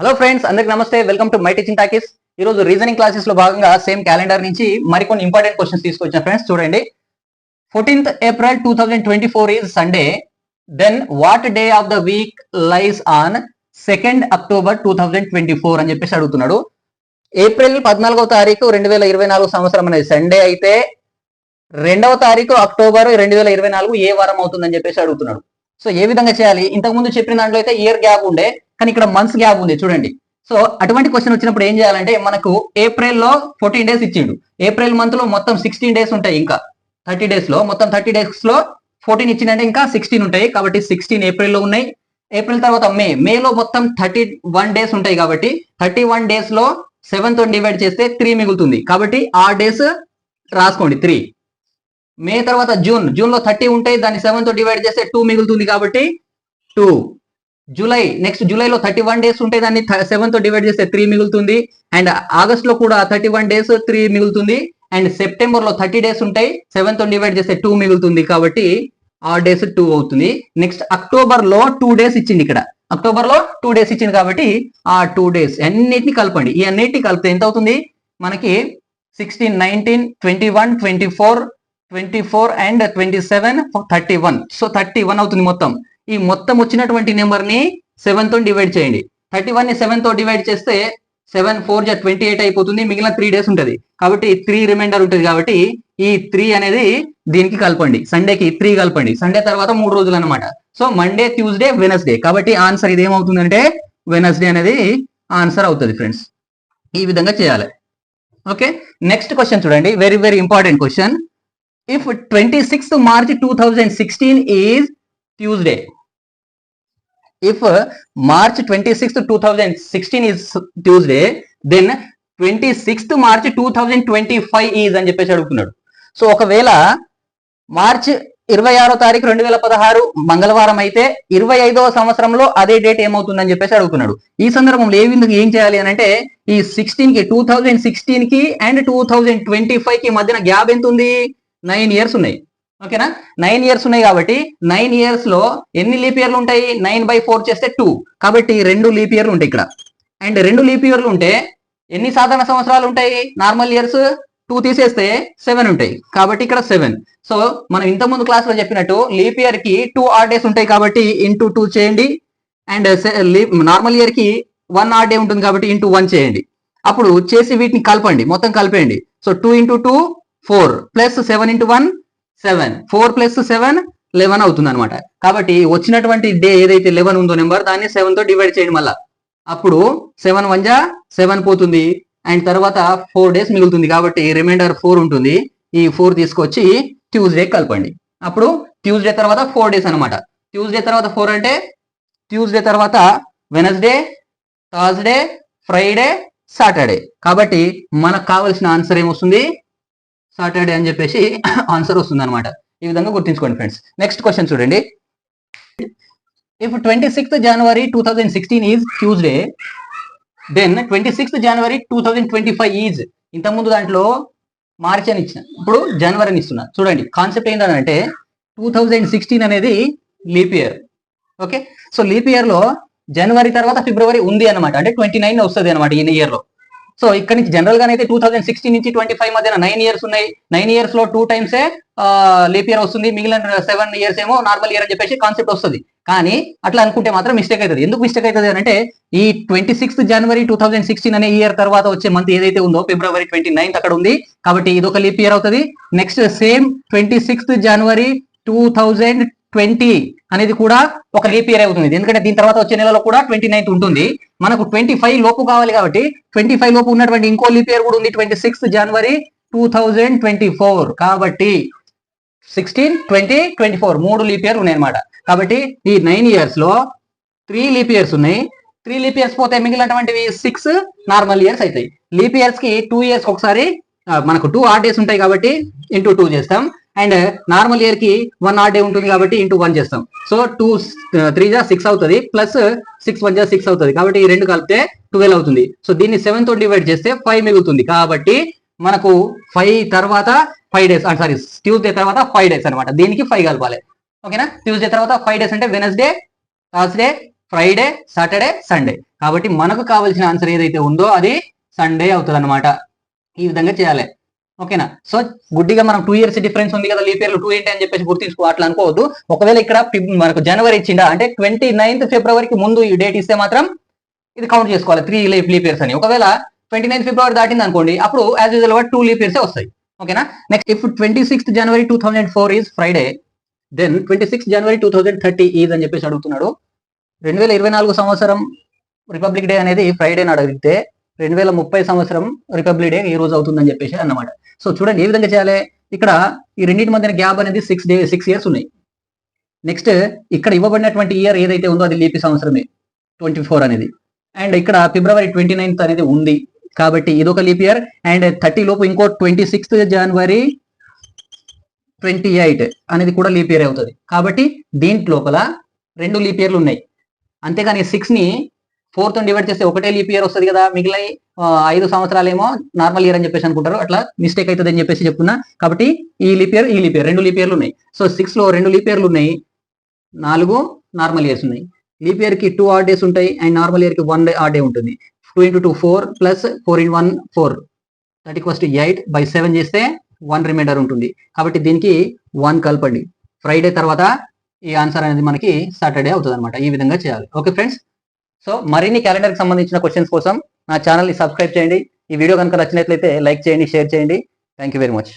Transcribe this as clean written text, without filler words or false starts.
Hello friends, అందరికి నమస్తే. Welcome to my teaching talkies. ఈ రోజు రీజనింగ్ క్లాసెస్ లో భాగంగా సేమ్ క్యాలెండర్ నుంచి మరికొన్ని ఇంపార్టెంట్ క్వశ్చన్స్ తీసుకొచ్చిన ఫ్రెండ్స్. చూడండి, 14th April 2024 is Sunday. Then what day of the week lies on 2nd October 2024 అని చెప్పేసి అడుగుతున్నాడు. ఏప్రిల్ 14వ తారీఖు 2024 సంవత్సరం అనేది సండే అయితే 2వ తారీఖు అక్టోబర్ 2024 ఏ వారం అవుతుందని చెప్పేసి అడుగుతున్నాడు. సో ఏ విధంగా చేయాలి? ఇంతకు ముందు చెప్పిన దాంట్లో అయితే ఇయర్ గ్యాప్ ఉండే, కానీ ఇక్కడ మంత్స్ గ్యాప్ ఉంది. చూడండి, సో అటువంటి క్వశ్చన్ వచ్చినప్పుడు ఏం చేయాలంటే, మనకు ఏప్రిల్లో 14 డేస్ ఇచ్చిండు. ఏప్రిల్ మంత్ లో మొత్తం 16 డేస్ ఉంటాయి. ఇంకా 30 డేస్ లో మొత్తం 30 డేస్ లో 14 ఇచ్చిందంటే ఇంకా 16 ఉంటాయి. కాబట్టి 16 ఏప్రిల్లో ఉన్నాయి. ఏప్రిల్ తర్వాత మేలో మొత్తం 31 డేస్ ఉంటాయి. కాబట్టి 31 డేస్ లో 7 తో డివైడ్ చేస్తే 3 మిగులుతుంది. కాబట్టి ఆ డేస్ రాసుకోండి 3. మే తర్వాత జూన్ లో 30 ఉంటాయి, దాన్ని 7 తో డివైడ్ చేస్తే 2 మిగులుతుంది. కాబట్టి 2. జూలై నెక్స్ట్ జూలైలో 31 డేస్ ఉంటాయి, దాన్ని 7 తో డివైడ్ చేస్తే 3 మిగులుతుంది. అండ్ ఆగస్ట్ లో కూడా 31 డేస్ 3 మిగులుతుంది. అండ్ సెప్టెంబర్ లో 30 డేస్ ఉంటాయి, 7 తో డివైడ్ చేస్తే 2 మిగులుతుంది. కాబట్టి ఆ డేస్ 2 అవుతుంది. నెక్స్ట్ అక్టోబర్ లో 2 డేస్ ఇచ్చింది. ఇక్కడ అక్టోబర్ లో 2 డేస్ ఇచ్చింది కాబట్టి ఆ 2 డేస్ అన్నిటిని కలపండి. ఈ అన్నిటిని కలిపితే ఎంత అవుతుంది మనకి? 16, 19, 21, 24 అండ్ 27, 31. సో 31 అవుతుంది మొత్తం. ఈ మొత్తం వచ్చినటువంటి నెంబర్ ని 7 తో డివైడ్ చేయండి. 31 ని 7 తో డివైడ్ చేస్తే 7 4 జా 28 అయిపోతుంది. మిగిలిన 3 డేస్ ఉంటుంది. కాబట్టి 3 రిమైండర్ ఉంటుంది. కాబట్టి ఈ 3 అనేది దీనికి కలపండి. సండేకి 3 కలపండి. సండే తర్వాత 3 రోజులు అనమాట. So Monday, Tuesday, Wednesday. కాబట్టి ఆన్సర్ ఇది ఏమవుతుందంటే వెనస్డే అనేది ఆన్సర్ అవుతుంది ఫ్రెండ్స్. ఈ విధంగా చేయాలి. ఓకే, నెక్స్ట్ క్వశ్చన్ చూడండి. Very very important question. If 26th March 2016 is Tuesday, if March 26th 2016 is Tuesday, then 26th March 2025 is అని చెప్పేసి అడుగుతున్నాడు. సో ఒకవేళ మార్చ్ 26వ తారీఖు 2016 మంగళవారం అయితే 25వ సంవత్సరంలో అదే డేట్ ఏమవుతుందని చెప్పేసి అడుగుతున్నాడు. ఈ సందర్భంలో ఏం చేయాలి అని అంటే, ఈ 2016 కి అండ్ 2025 కి మధ్యన గ్యాప్ ఎంత ఉంది? 9 ఇయర్స్ ఉన్నాయి. ఓకేనా? 9 ఇయర్స్ ఉన్నాయి. కాబట్టి 9 ఇయర్స్ లో ఎన్ని లీప్ ఇయర్లు ఉంటాయి? 9/4 చేస్తే 2. కాబట్టి 2 లీప్ ఇయర్లు ఉంటాయి ఇక్కడ. అండ్ 2 లీప్ ఇయర్లు ఉంటే ఎన్ని సాధారణ సంవత్సరాలు ఉంటాయి? నార్మల్ ఇయర్స్ 2 తీసేస్తే 7 ఉంటాయి. కాబట్టి ఇక్కడ 7. సో మనం ఇంతకుముందు క్లాస్ లో చెప్పినట్టు లీప్ ఇయర్ కి 2 ఆడ్ డేస్ ఉంటాయి. కాబట్టి ఇంటూ 2 చేయండి. అండ్ నార్మల్ ఇయర్ కి 1 ఆడ్ డే ఉంటుంది. కాబట్టి ఇంటూ 1 చేయండి. అప్పుడు చేసి వీటిని కలపండి, మొత్తం కలిపేయండి. సో 2 × 2 4 ప్లస్ 7 × 1 7, 4 ప్లస్ 7 11 అవుతుంది అనమాట. కాబట్టి వచ్చినటువంటి డే ఏదైతే 11 ఉందో నెంబర్, దాన్ని 7 తో డివైడ్ చేయండి మళ్ళా. అప్పుడు 7 1 జా 7 పోతుంది. అండ్ తర్వాత 4 డేస్ మిగులుతుంది. కాబట్టి రిమైండర్ 4 ఉంటుంది. ఈ 4 తీసుకొచ్చి ట్యూస్డే కలపండి. అప్పుడు ట్యూస్డే తర్వాత 4 డేస్ అనమాట. ట్యూస్డే తర్వాత 4 అంటే ట్యూస్డే తర్వాత వెనస్డే, థర్స్డే, ఫ్రైడే, సాటర్డే. కాబట్టి మనకు కావాల్సిన ఆన్సర్ ఏమొస్తుంది? సాటర్డే అని చెప్పేసి ఆన్సర్ వస్తుంది అనమాట. ఈ విధంగా గుర్తుంచుకోండి ఫ్రెండ్స్. నెక్స్ట్ క్వశ్చన్ చూడండి. If 26th January 2016 is Tuesday, then 26th January 2025 is, ఇంతకుముందు దాంట్లో మార్చ్ అని ఇచ్చిన, ఇప్పుడు జనవరి అని ఇస్తున్నా. చూడండి, కాన్సెప్ట్ ఏంటంటే 2016 అనేది leap year. Okay, so leap year లో జనవరి తర్వాత ఫిబ్రవరి ఉంది అనమాట. అంటే 29 వస్తుంది అనమాట ఈ ఇయర్ లో. సో ఇక్కడ నుంచి జనరల్ గా అయితే 2016 నుంచి 25 మధ్యన 9 ఇయర్స్ ఉన్నాయి. 9 ఇయర్స్ లో 2 టైమ్సే లీప్ ఇయర్ వస్తుంది. మిగిలిన 7 ఇయర్స్ ఏమో నార్మల్ ఇయర్ అని చెప్పేసి కాన్సెప్ట్ వస్తుంది. కానీ అట్లా అనుకుంటే మాత్రం మిస్టేక్ అవుతుంది. ఎందుకు మిస్టేక్ అవుతుంది అంటే, ఈ 26th January 2016 అనే ఇయర్ తర్వాత వచ్చే మంత్ ఏదైతే ఉందో February 29th అక్కడ ఉంది. కాబట్టి ఇది ఒక లీప్ ఇయర్ అవుతుంది. నెక్స్ట్ సేమ్ 26th January 2020 అనేది కూడా ఒక లీప్ ఇయర్ అవుతుంది. ఎందుకంటే దీని తర్వాత వచ్చే నెలలో కూడా 29th ఉంటుంది. మనకు 25 లోపు కావాలి. కాబట్టి 25 లోపు ఉన్నటువంటి ఇంకో లీప్ ఇయర్ కూడా ఉంది, 26th January 2024. కాబట్టి 16, 20, 24 3 లీప్ ఇయర్ ఉన్నాయి అనమాట. కాబట్టి ఈ 9 ఇయర్స్ లో 3 లీప్ ఇయర్స్ ఉన్నాయి. 3 లీప్ ఇయర్స్ పోతే మిగిలినటువంటివి 6 నార్మల్ ఇయర్స్ అవుతాయి. లీప్ ఇయర్స్ కి 2 ఇయర్స్ ఒకసారి మనకు 2 ఆడ్ డేస్ ఉంటాయి. కాబట్టి ఇంటూ 2 చేస్తాం. అండ్ నార్మల్ ఇయర్ కి 1 ఆడ్ డే ఉంటుంది. కాబట్టి ఇంటూ 1 చేస్తాం. సో 2 3 జా 6 అవుతుంది. ప్లస్ 6 1 జా 6 అవుతుంది. కాబట్టి ఈ 2 కలిపితే 12 అవుతుంది. సో దీన్ని 7 తో డివైడ్ చేస్తే 5 మిగులుతుంది. కాబట్టి మనకు 5 తర్వాత 5 డేస్, సారీ ట్యూస్డే తర్వాత 5 డేస్ అనమాట. దీనికి 5 కలపాలి. ఓకేనా? ట్యూస్డే తర్వాత 5 డేస్ అంటే Wednesday, Thursday, Friday, Saturday, Sunday. కాబట్టి మనకు కావాల్సిన ఆన్సర్ ఏదైతే ఉందో అది సండే అవుతుంది అనమాట. ఈ విధంగా చేయాలి. ఓకేనా? సో గుడ్డిగా మనం 2 years డిఫరెన్స్ ఉంది కదా, లీప్ ఇయర్లు 2 ఏంటి అని చెప్పేసి గుర్తించుకో, అట్లా అనుకోవద్దు. ఒకవేళ ఇక్కడ మనకు జనవరి ఇచ్చిందా అంటే 29th ఫిబ్రవరికి ముందు ఈ డేట్ ఇస్తే మాత్రం ఇది కౌంట్ చేసుకోవాలి 3 లీప్ ఇయర్స్ అని. ఒకవేళ 29th ఫిబ్రవరి దాటింది అనుకోండి, అప్పుడు యాజ్ యూజువల్ 2 లీప్ ఇయర్స్ వస్తాయి. ఓకేనా? Next, if 26th January 2004 is Friday, then 26th January 2030 is అని చెప్పేసి అడుగుతున్నాడు. 2024 సంవత్సరం రిపబ్లిక్ డే అనేది ఫ్రైడే నాడు అడిగితే 2030 సంవత్సరం రిపబ్లిక్ డే ఏ రోజు అవుతుందని చెప్పేసి అన్నమాట. సో చూడండి ఏ విధంగా చేయాలి. ఇక్కడ ఈ రెండింటి మధ్యన గ్యాప్ అనేది 6 years ఉన్నాయి. నెక్స్ట్ ఇక్కడ ఇవ్వబడినటువంటి ఇయర్ ఏదైతే ఉందో అది లీపి సంవత్సరమే 24 అనేది. అండ్ ఇక్కడ February 29th అనేది ఉంది కాబట్టి ఇదొక లీప్ ఇయర్. అండ్ 30 లోపు ఇంకో 26th January 28 అనేది కూడా లీప్ ఇయర్ అవుతుంది. కాబట్టి దీంట్ లోపల 2 లీప్ ఇయర్లు ఉన్నాయి. అంతేగాని 6ని 4తో డివైడ్ చేస్తే ఒకటే లీప్ ఇయర్ వస్తుంది కదా, మిగిలిన 5 సంవత్సరాలేమో నార్మల్ ఇయర్ అని చెప్పేసి అనుకుంటారు. అట్లా మిస్టేక్ అవుతుంది అని చెప్పేసి చెప్తున్నా. కాబట్టి ఈ లీప్ ఇయర్ 2 లీప్ ఇయర్లు ఉన్నాయి. సో 6లో 2 లీప్ ఇయర్లు ఉన్నాయి, 4 నార్మల్ ఇయర్స్ ఉన్నాయి. లీప్ ఇయర్ కి 2 odd days ఉంటాయి అండ్ నార్మల్ ఇయర్ కి 1 odd day ఉంటుంది. 2 into 2 4 plus 4 into 1 4, that equals to 8 by 7 చేస్తే 1 రిమైండర్ ఉంటుంది. కాబట్టి దీనికి 1 కలపండి. ఫ్రైడే తర్వాత ఈ ఆన్సర్ అనేది మనకి సాటర్డే అవుతుంది అనమాట. ఈ విధంగా చేయాలి. ఓకే ఫ్రెండ్స్, సో మరిన్ని క్యాలెండర్ కి సంబంధించిన క్వశ్చన్స్ కోసం నా ఛానల్ ని సబ్స్క్రైబ్ చేయండి. ఈ వీడియో కనుక నచ్చినట్లయితే లైక్ చేయండి, షేర్ చేయండి. Thank you very much.